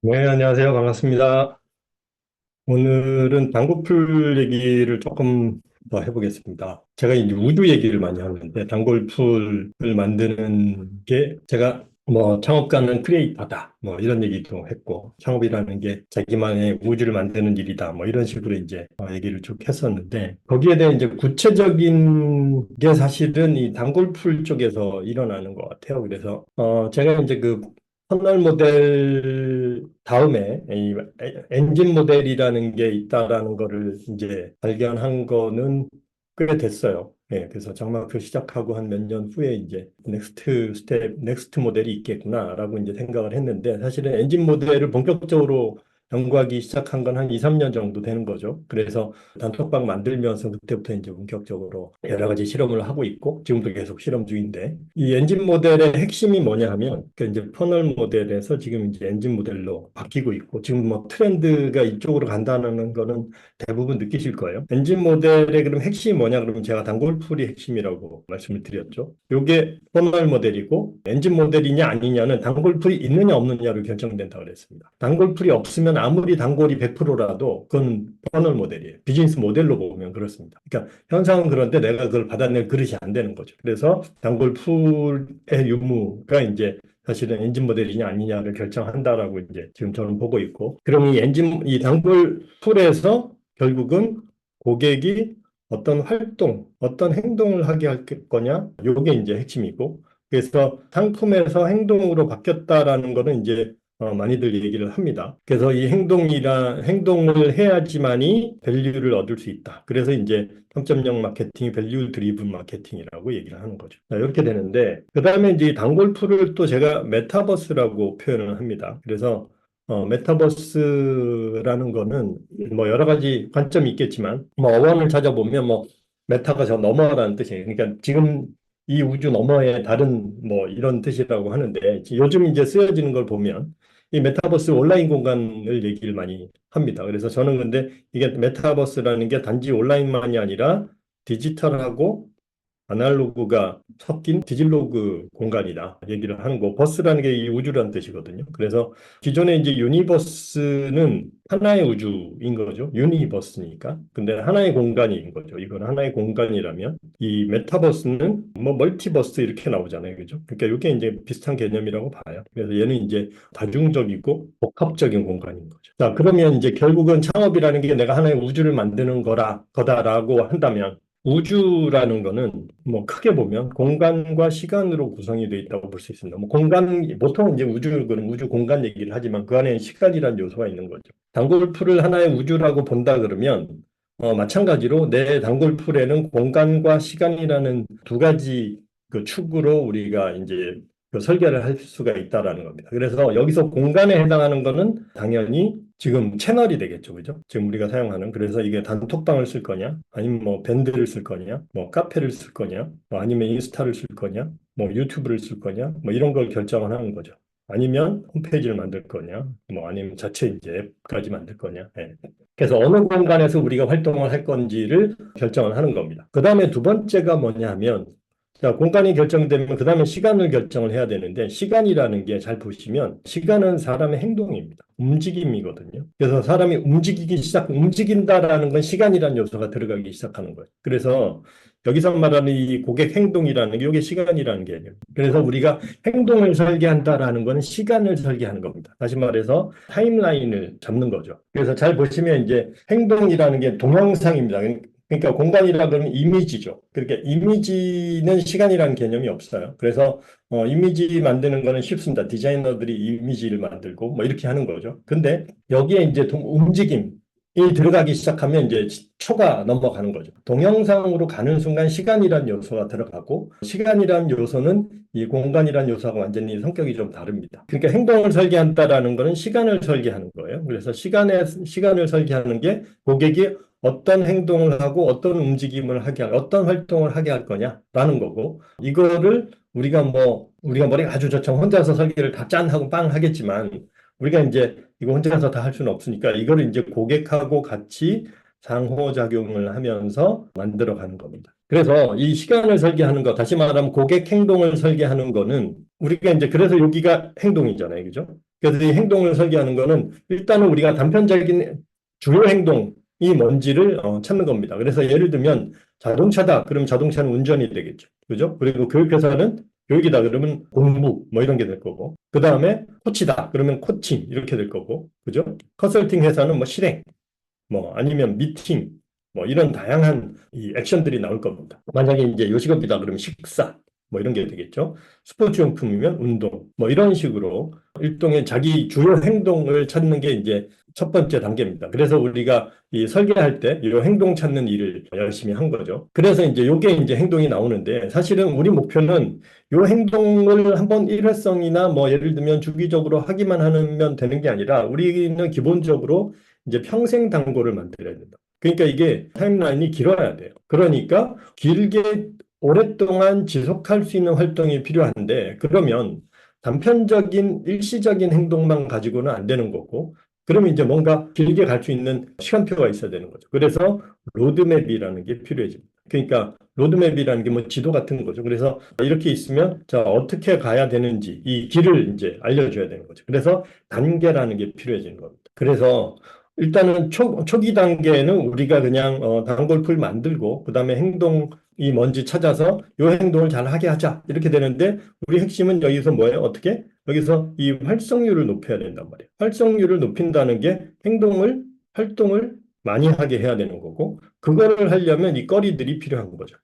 네, 안녕하세요. 반갑습니다. 오늘은 단골풀 얘기를 조금 더 해보겠습니다. 제가 이제 우주 얘기를 많이 하는데, 단골풀을 만드는 게 제가 뭐 창업가는 크리에이터다. 뭐 이런 얘기도 했고, 창업이라는 게 자기만의 우주를 만드는 일이다. 뭐 이런 식으로 이제 얘기를 쭉 했었는데, 거기에 대해 이제 구체적인 게 사실은 이 단골풀 쪽에서 일어나는 것 같아요. 그래서 제가 이제 그 터널 모델 다음에 이 엔진 모델이라는 게 있다라는 거를 이제 발견한 거는 꽤 됐어요. 예, 그래서 장마표 시작하고 한 몇 년 후에 이제 넥스트 스텝, 넥스트 모델이 있겠구나라고 이제 생각을 했는데 사실은 엔진 모델을 본격적으로 연구하기 시작한 건 한 2, 3년 정도 되는 거죠. 그래서 단톡방 만들면서 그때부터 이제 본격적으로 여러 가지 실험을 하고 있고 지금도 계속 실험 중인데 이 엔진 모델의 핵심이 뭐냐 하면 그 이제 퍼널 모델에서 지금 이제 엔진 모델로 바뀌고 있고 지금 뭐 트렌드가 이쪽으로 간다는 거는 대부분 느끼실 거예요. 엔진 모델의 그럼 핵심이 뭐냐 그러면 제가 단골풀이 핵심이라고 말씀을 드렸죠. 요게 퍼널 모델이고 엔진 모델이냐 아니냐는 단골풀이 있느냐 없느냐로 결정된다 그랬습니다. 단골풀이 없으면 아무리 단골이 100%라도 그건 퍼널 모델이에요. 비즈니스 모델로 보면 그렇습니다. 그러니까 현상은 그런데 내가 그걸 받아낼 그릇이 안 되는 거죠. 그래서 단골풀의 유무가 이제 사실은 엔진 모델이냐 아니냐를 결정한다라고 이제 지금 저는 보고 있고, 그럼 이 단골풀에서 결국은 고객이 어떤 활동, 어떤 행동을 하게 할 거냐, 요게 이제 핵심이고, 그래서 상품에서 행동으로 바뀌었다라는 거는 이제 많이들 얘기를 합니다. 그래서 이 행동을 해야지만이 밸류를 얻을 수 있다. 그래서 이제 3.0 마케팅이 밸류 드리븐 마케팅이라고 얘기를 하는 거죠. 자, 이렇게 되는데, 그 다음에 이제 이 단골풀을 또 제가 메타버스라고 표현을 합니다. 그래서 메타버스라는 거는 뭐 여러 가지 관점이 있겠지만, 뭐 어원을 찾아보면 뭐 메타가 저 너머라는 뜻이에요. 그러니까 지금 이 우주 너머의 다른 뭐 이런 뜻이라고 하는데 요즘 이제 쓰여지는 걸 보면 이 메타버스 온라인 공간을 얘기를 많이 합니다. 그래서 저는 근데 이게 메타버스라는 게 단지 온라인만이 아니라 디지털하고 아날로그가 섞인 디질로그 공간이다 얘기를 하는 거. 버스라는 게 이 우주라는 뜻이거든요. 그래서 기존에 이제 유니버스는 하나의 우주인 거죠. 유니버스니까. 근데 하나의 공간인 거죠. 이건 하나의 공간이라면 이 메타버스는 뭐 멀티버스 이렇게 나오잖아요. 그죠? 그러니까 이게 이제 비슷한 개념이라고 봐요. 그래서 얘는 이제 다중적이고 복합적인 공간인 거죠. 자, 그러면 이제 결국은 창업이라는 게 내가 하나의 우주를 만드는 거다라고 한다면 우주라는 거는 뭐 크게 보면 공간과 시간으로 구성이 되어 있다고 볼 수 있습니다. 뭐 공간, 보통 이제 그런 우주 공간 얘기를 하지만 그 안에 시간이라는 요소가 있는 거죠. 단골풀을 하나의 우주라고 본다 그러면 마찬가지로 내 단골풀에는 공간과 시간이라는 두 가지 그 축으로 우리가 이제 그 설계를 할 수가 있다라는 겁니다. 그래서 여기서 공간에 해당하는 거는 당연히 지금 채널이 되겠죠. 그죠? 지금 우리가 사용하는. 그래서 이게 단톡방을 쓸 거냐, 아니면 뭐 밴드를 쓸 거냐, 뭐 카페를 쓸 거냐, 뭐 아니면 인스타를 쓸 거냐, 뭐 유튜브를 쓸 거냐, 뭐 이런 걸 결정을 하는 거죠. 아니면 홈페이지를 만들 거냐, 뭐 아니면 자체 이제 앱까지 만들 거냐. 예. 그래서 어느 공간에서 우리가 활동을 할 건지를 결정을 하는 겁니다. 그 다음에 두 번째가 뭐냐 하면 자, 공간이 결정되면 그 다음에 시간을 결정을 해야 되는데 시간이라는 게 잘 보시면 시간은 사람의 행동입니다. 움직임이거든요. 그래서 사람이 움직인다라는 건 시간이라는 요소가 들어가기 시작하는 거예요. 그래서 여기서 말하는 이 고객 행동이라는 게 이게 시간이라는 개념. 그래서 우리가 행동을 설계한다라는 건 시간을 설계하는 겁니다. 다시 말해서 타임라인을 잡는 거죠. 그래서 잘 보시면 이제 행동이라는 게 동영상입니다. 그러니까 공간이라 그러면 이미지죠. 그러니까 이미지는 시간이라는 개념이 없어요. 그래서 이미지 만드는 거는 쉽습니다. 디자이너들이 이미지를 만들고 뭐 이렇게 하는 거죠. 근데 여기에 이제 움직임이 들어가기 시작하면 이제 초가 넘어가는 거죠. 동영상으로 가는 순간 시간이란 요소가 들어가고 시간이란 요소는 이 공간이란 요소하고 완전히 성격이 좀 다릅니다. 그러니까 행동을 설계한다라는 거는 시간을 설계하는 거예요. 그래서 시간을 설계하는 게 고객이 어떤 행동을 하고 어떤 움직임을 어떤 활동을 하게 할 거냐라는 거고, 이거를 우리가 머리가 아주 좋죠. 혼자서 설계를 다 짠 하고 빵 하겠지만, 우리가 이제 이거 혼자서 다 할 수는 없으니까, 이거를 이제 고객하고 같이 상호작용을 하면서 만들어 가는 겁니다. 그래서 이 시간을 설계하는 거, 다시 말하면 고객 행동을 설계하는 거는 우리가 이제 그래서 여기가 행동이잖아요. 그죠? 그래서 이 행동을 설계하는 거는 일단은 우리가 단편적인 주요 행동이 뭔지를 찾는 겁니다. 그래서 예를 들면 자동차다. 그럼 자동차는 운전이 되겠죠. 그죠? 그리고 교육회사는 교육이다. 그러면 공부 뭐 이런 게 될 거고. 그 다음에 코치다. 그러면 코칭 이렇게 될 거고. 그죠? 컨설팅 회사는 뭐 실행, 뭐 아니면 미팅, 뭐 이런 다양한 이 액션들이 나올 겁니다. 만약에 이제 요식업이다 그러면 식사, 뭐 이런 게 되겠죠. 스포츠 용품이면 운동, 뭐 이런 식으로 일종의 자기 주요 행동을 찾는 게 이제 첫 번째 단계입니다. 그래서 우리가 이 설계할 때 이 행동 찾는 일을 열심히 한 거죠. 그래서 이제 요게 이제 행동이 나오는데 사실은 우리 목표는 요 행동을 한번 일회성이나 뭐 예를 들면 주기적으로 하기만 하면 되는 게 아니라 우리는 기본적으로 이제 평생 단골을 만들어야 된다. 그러니까 이게 타임라인이 길어야 돼요. 그러니까 길게 오랫동안 지속할 수 있는 활동이 필요한데 그러면 단편적인 일시적인 행동만 가지고는 안 되는 거고 그러면 이제 뭔가 길게 갈 수 있는 시간표가 있어야 되는 거죠. 그래서 로드맵이라는 게 필요해집니다. 그러니까 로드맵이라는 게 뭐 지도 같은 거죠. 그래서 이렇게 있으면 자 어떻게 가야 되는지 이 길을 이제 알려줘야 되는 거죠. 그래서 단계라는 게 필요해지는 겁니다. 그래서 일단은 초기 단계는 우리가 그냥 단골풀 만들고 그다음에 행동이 뭔지 찾아서 이 행동을 잘 하게 하자 이렇게 되는데 우리 핵심은 여기서 뭐예요? 어떻게? 여기서 이 활성률을 높여야 된단 말이에요. 활성률을 높인다는 게 활동을 많이 하게 해야 되는 거고 그거를 하려면 이 거리들이 필요한 거죠.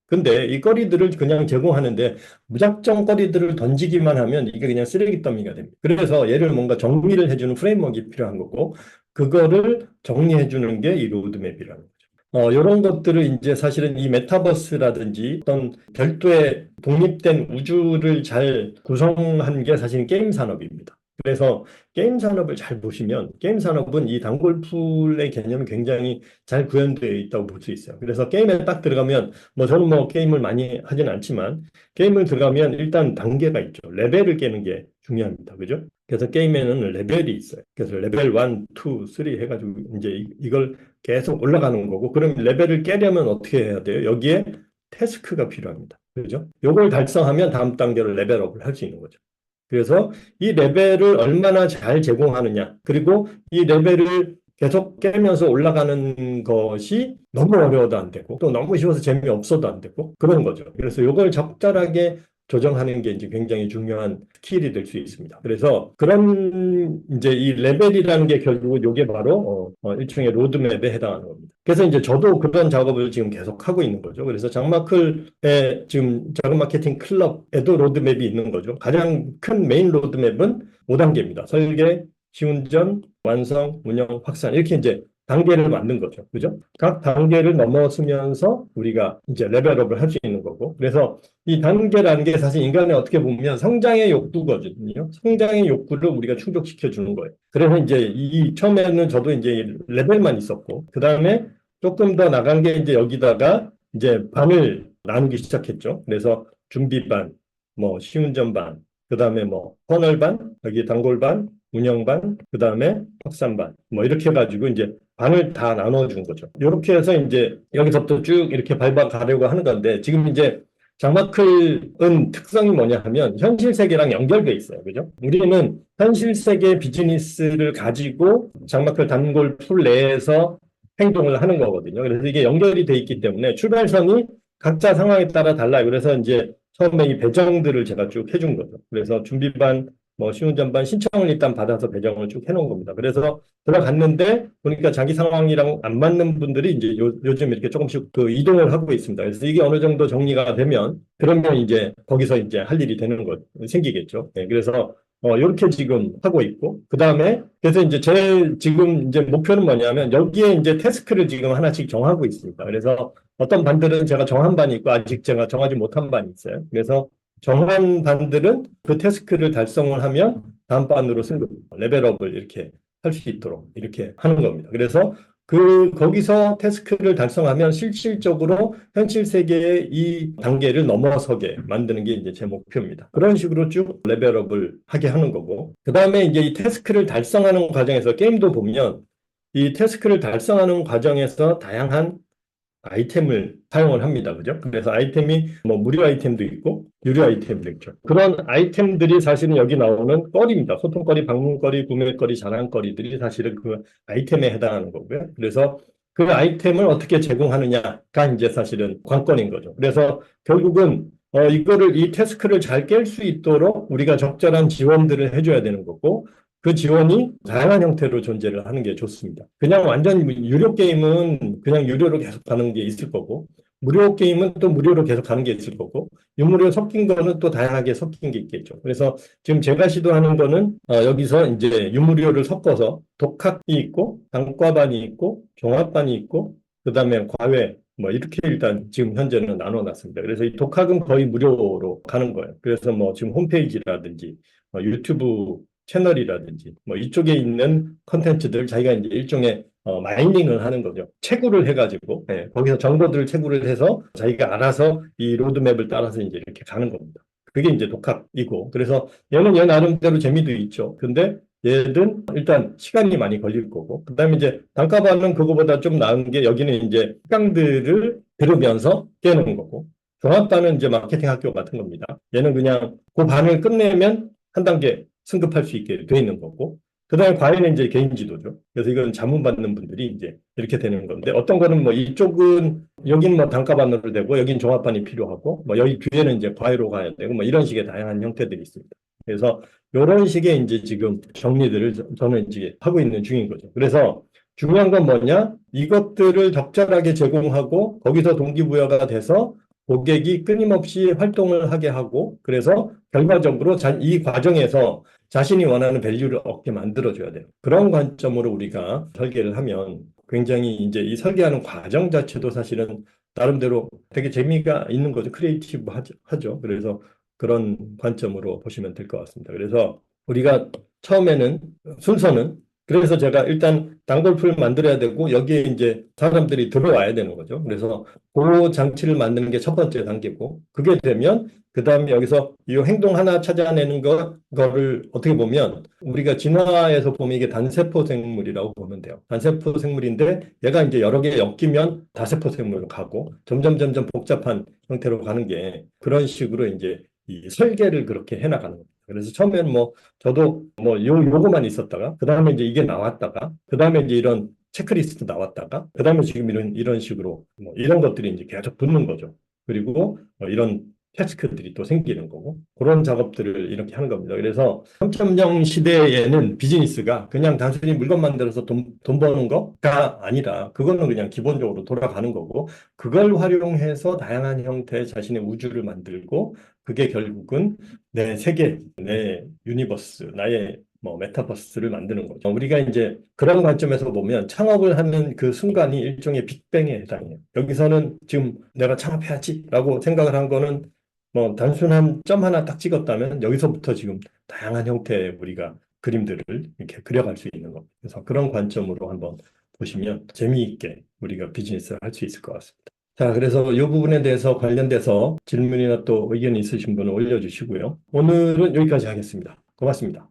근데 이 거리들을 그냥 제공하는데 무작정 거리들을 던지기만 하면 이게 그냥 쓰레기 더미가 됩니다. 그래서 얘를 뭔가 정리를 해주는 프레임워크가 필요한 거고 그거를 정리해 주는 게 이 로드맵이라는 거죠. 이런 것들을 이제 사실은 이 메타버스라든지 어떤 별도의 독립된 우주를 잘 구성한 게 사실은 게임 산업입니다. 그래서 게임 산업을 잘 보시면 게임 산업은 이 단골풀의 개념이 굉장히 잘 구현되어 있다고 볼 수 있어요. 그래서 게임에 딱 들어가면 뭐 저는 뭐 게임을 많이 하진 않지만 게임을 들어가면 일단 단계가 있죠. 레벨을 깨는 게 중요합니다. 그죠? 그래서 게임에는 레벨이 있어요. 그래서 레벨 1, 2, 3 해가지고 이제 이걸 계속 올라가는 거고 그럼 레벨을 깨려면 어떻게 해야 돼요? 여기에 태스크가 필요합니다. 그죠? 요걸 달성하면 다음 단계로 레벨업을 할 수 있는 거죠. 그래서 이 레벨을 얼마나 잘 제공하느냐, 그리고 이 레벨을 계속 깨면서 올라가는 것이 너무 어려워도 안 되고, 또 너무 쉬워서 재미없어도 안 되고, 그런 거죠. 그래서 이걸 적절하게 조정하는 게 이제 굉장히 중요한 스킬이 될 수 있습니다. 그래서 그런 이제 이 레벨이라는 게 결국은 이게 바로 일종의 로드맵에 해당하는 겁니다. 그래서 이제 저도 그런 작업을 지금 계속 하고 있는 거죠. 그래서 장마클의 지금 작은 마케팅 클럽에도 로드맵이 있는 거죠. 가장 큰 메인 로드맵은 5단계입니다. 설계, 시운전, 완성, 운영, 확산 이렇게 이제 단계를 만든 거죠. 그죠? 각 단계를 넘어서면서 우리가 이제 레벨업을 할 수 있는 거고. 그래서 이 단계라는 게 사실 인간의 어떻게 보면 성장의 욕구거든요. 성장의 욕구를 우리가 충족시켜 주는 거예요. 그래서 이제 이 처음에는 저도 이제 레벨만 있었고, 그 다음에 조금 더 나간 게 이제 여기다가 이제 반을 나누기 시작했죠. 그래서 준비반, 뭐 시운전반, 그 다음에 뭐 퍼널반, 여기 단골반, 운영반, 그 다음에 확산반, 뭐 이렇게 해가지고 이제 반을 다 나눠준 거죠. 이렇게 해서 이제 여기서부터 쭉 이렇게 밟아 가려고 하는 건데 지금 이제 장마클은 특성이 뭐냐 하면 현실 세계랑 연결돼 있어요. 그죠? 우리는 현실 세계 비즈니스를 가지고 장마클 단골 풀 내에서 행동을 하는 거거든요. 그래서 이게 연결이 돼 있기 때문에 출발선이 각자 상황에 따라 달라요. 그래서 이제 처음에 이 배정들을 제가 쭉 해준 거죠. 그래서 준비반, 뭐 시운전반 신청을 일단 받아서 배정을 쭉 해놓은 겁니다. 그래서 들어갔는데 보니까 자기 상황이랑 안 맞는 분들이 이제 요즘 이렇게 조금씩 그 이동을 하고 있습니다. 그래서 이게 어느 정도 정리가 되면 그러면 이제 거기서 이제 할 일이 되는 것 생기겠죠. 네, 그래서 이렇게 지금 하고 있고 그 다음에 그래서 이제 제 지금 이제 목표는 뭐냐면 여기에 이제 태스크를 지금 하나씩 정하고 있습니다. 그래서 어떤 반들은 제가 정한 반이 있고 아직 제가 정하지 못한 반이 있어요. 그래서 정한 반들은 그 태스크를 달성을 하면 다음 반으로 승급, 레벨업을 이렇게 할 수 있도록 이렇게 하는 겁니다. 그래서 거기서 태스크를 달성하면 실질적으로 현실 세계의 이 단계를 넘어서게 만드는 게 이제 제 목표입니다. 그런 식으로 쭉 레벨업을 하게 하는 거고. 그 다음에 이제 이 태스크를 달성하는 과정에서 게임도 보면 이 태스크를 달성하는 과정에서 다양한 아이템을 사용을 합니다. 그죠? 그래서 아이템이 뭐 무료 아이템도 있고 유료 아이템도 있죠. 그런 아이템들이 사실은 여기 나오는 거리입니다. 소통거리, 방문거리, 구매거리, 자랑거리들이 사실은 그 아이템에 해당하는 거고요. 그래서 그 아이템을 어떻게 제공하느냐가 이제 사실은 관건인 거죠. 그래서 결국은 이거를 이 태스크를 잘 깰 수 있도록 우리가 적절한 지원들을 해줘야 되는 거고 그 지원이 다양한 형태로 존재를 하는 게 좋습니다. 그냥 완전 유료 게임은 그냥 유료로 계속 가는 게 있을 거고, 무료 게임은 또 무료로 계속 가는 게 있을 거고, 유무료 섞인 거는 또 다양하게 섞인 게 있겠죠. 그래서 지금 제가 시도하는 거는 여기서 이제 유무료를 섞어서 독학이 있고, 단과반이 있고, 종합반이 있고, 그다음에 과외 뭐 이렇게 일단 지금 현재는 나눠놨습니다. 그래서 이 독학은 거의 무료로 가는 거예요. 그래서 뭐 지금 홈페이지라든지 유튜브 채널이라든지 뭐 이쪽에 있는 컨텐츠들 자기가 이제 일종의 마이닝을 하는 거죠. 채굴을 해가지고 거기서 정보들을 채굴을 해서 자기가 알아서 이 로드맵을 따라서 이제 이렇게 가는 겁니다. 그게 이제 독학이고 그래서 얘는 얘 나름대로 재미도 있죠. 근데 얘는 일단 시간이 많이 걸릴 거고 그다음에 이제 단가반은 그거보다 좀 나은 게 여기는 이제 특강들을 들으면서 깨는 거고 종합반은 이제 마케팅 학교 같은 겁니다. 얘는 그냥 그 반을 끝내면 한 단계 승급할 수 있게 돼 있는 거고 그다음에 과외는 이제 개인 지도죠. 그래서 이건 자문 받는 분들이 이제 이렇게 되는 건데 어떤 거는 뭐 이쪽은 여기는 뭐 단가반으로 되고 여긴 종합반이 필요하고 뭐 여기 뒤에는 이제 과외로 가야 되고 뭐 이런 식의 다양한 형태들이 있습니다. 그래서 이런 식의 이제 지금 정리들을 저는 이제 하고 있는 중인 거죠. 그래서 중요한 건 뭐냐? 이것들을 적절하게 제공하고 거기서 동기부여가 돼서 고객이 끊임없이 활동을 하게 하고 그래서 결과적으로 이 과정에서 자신이 원하는 밸류를 얻게 만들어줘야 돼요. 그런 관점으로 우리가 설계를 하면 굉장히 이제 이 설계하는 과정 자체도 사실은 나름대로 되게 재미가 있는 거죠. 크리에이티브 하죠. 그래서 그런 관점으로 보시면 될 것 같습니다. 그래서 우리가 처음에는 순서는 그래서 제가 일단 단골프를 만들어야 되고 여기에 이제 사람들이 들어와야 되는 거죠. 그래서 그 장치를 만드는 게 첫 번째 단계고 그게 되면 그 다음에 여기서 이 행동 하나 찾아내는 거를 어떻게 보면 우리가 진화에서 보면 이게 단세포 생물이라고 보면 돼요. 단세포 생물인데 얘가 이제 여러 개 엮이면 다세포 생물로 가고 점점 복잡한 형태로 가는 게 그런 식으로 이제 이 설계를 그렇게 해나가는 겁니다. 그래서 처음에는 뭐 저도 뭐 요거만 있었다가 그 다음에 이제 이게 나왔다가 그 다음에 이제 이런 체크리스트 나왔다가 그 다음에 지금 이런 식으로 뭐 이런 것들이 이제 계속 붙는 거죠. 그리고 이런 태스크들이 또 생기는 거고 그런 작업들을 이렇게 하는 겁니다. 그래서 3.0 시대에는 비즈니스가 그냥 단순히 물건 만들어서 돈 버는 거가 아니라 그거는 그냥 기본적으로 돌아가는 거고 그걸 활용해서 다양한 형태의 자신의 우주를 만들고 그게 결국은 내 세계, 내 유니버스, 나의 뭐 메타버스를 만드는 거죠. 우리가 이제 그런 관점에서 보면 창업을 하는 그 순간이 일종의 빅뱅에 해당해요. 여기서는 지금 내가 창업해야지라고 생각을 한 거는 뭐 단순한 점 하나 딱 찍었다면 여기서부터 지금 다양한 형태의 우리가 그림들을 이렇게 그려갈 수 있는 겁니다. 그래서 그런 관점으로 한번 보시면 재미있게 우리가 비즈니스를 할 수 있을 것 같습니다. 자, 그래서 이 부분에 대해서 관련돼서 질문이나 또 의견이 있으신 분은 올려주시고요. 오늘은 여기까지 하겠습니다. 고맙습니다.